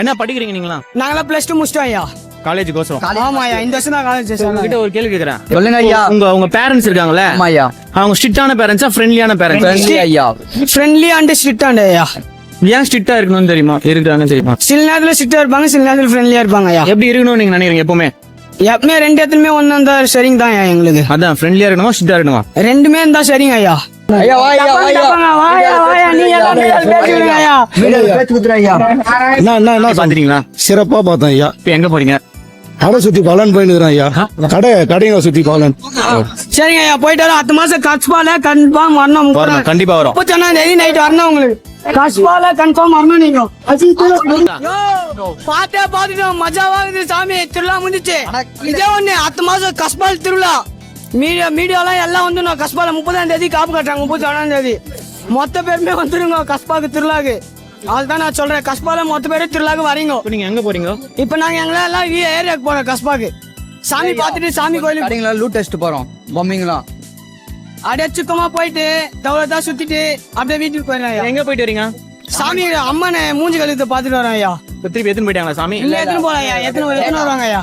என்ன படிக்கிறீங்க நீங்களா? நாங்களாம் +2 முடிச்சிட்டோம் ஐயா. காலேஜ் கோசம். ஆமா ஐயா, இந்த வருஷம் தான் காலேஜ். உங்ககிட்ட ஒரு கேள்வி கேக்குறேன். சொல்லுங்க ஐயா. உங்க பேரண்ட்ஸ் இருக்காங்கல்ல, ஆமா ஐயா. அவங்க ஸ்ட்ரிக்டான பேரண்ட்ஸா ஃப்ரெண்ட்லியான பேரண்ட்ஸ்? ஃப்ரெண்ட்லி ஐயா. ஃப்ரெண்ட்லி அண்ட் ஸ்ட்ரிக்ட் அண்ட் ஐயா. ஏன் ஸ்ட்ரிக்டா இருக்கணும்னு தெரியுமா? இருக்காங்கன்னு தெரியுமா? சில நேரத்துல ஸ்ட்ரிக்டா இருப்பாங்க, சில நேரத்துல ஃப்ரெண்ட்லியா இருப்பாங்க ஐயா. எப்படி இருக்கணும்னு நீங்க நினைக்கிறீங்க? எப்பவுமே எப்பவுமே ரெண்டு இடத்துலயுமே ஒன்னு இருந்தா சரிங்க தான் ஐயா எங்களுக்கு. அதான் ஃப்ரெண்ட்லியா இருக்கணுமா ஸ்ட்ரிக்டா இருக்கணுமா? ரெண்டுமே இருந்தா சரிங்க ஐயா. ஐயா வாயா வாயா. வாயா வாயா, நீங்க எல்லாம் பேசுவீங்க ஐயா. பேச்சு குத்துற ஐயா. என்ன பாத்துறீங்களா? சிறப்பா பார்த்தேன் ஐயா. இப்ப எங்க போறீங்க? கடை சுத்தி பலன் போயிருக்கிறேன் ஐயா. கடைங்க சுத்தி பலன். சரிங்க ஐயா, போயிட்டு வரோம். 10 மாசம் கட்ஸ்பால கன்ஃபார்ம் வரணும். வரணும், கண்டிப்பா வரும். 31 நைட் வரணும் உங்களுக்கு. கட்ஸ்பால கன்ஃபார்ம் வரணும் நீங்க. பாத்துட்டோம், மஜாவா இருக்குது சாமி. திருவிழா முடிஞ்சிச்சு. இதே ஒண்ணு 10 மாசம் கஸ்பால் திருவிழா. மீடியாலாம் எல்லாம் வந்து கஸ்பால 30ஆம் தேதி காப்பு கட்டுறாங்க. 31ஆம் தேதி மொத்த பேருமே வந்துருங்க கஸ்பாக்கு திருவிழாக்கு. அதுதான் நான் சொல்றேன், கஸ்பால மொத்த பேரு திருவிழாக்கு வரீங்க. இப்ப நீங்க எங்க போறீங்க? இப்ப நாங்க எல்லாம் ஏரியாக்கு போறோம் கஸ்பாக்கு. சாமி பாத்துட்டு சாமி கோயிலுக்கு கடைங்களா லூட் டெஸ்ட் போறோம். பொம்மைங்களா அப்படியே சுத்தமா போயிட்டு தவளதா சுத்திட்டு அப்படியே வீட்டுக்கு போயிடலாம் ஐயா. எங்க போயிட்டு வரீங்க? சாமி அம்மனை மூஞ்சி கழுத்து பாத்துட்டு வரோம் ஐயா. திருப்பி எத்தனை போயிட்டாங்களா சாமி? இல்ல எத்தனை போலாம் ஐயா, எத்தனை வருவாங்க ஐயா.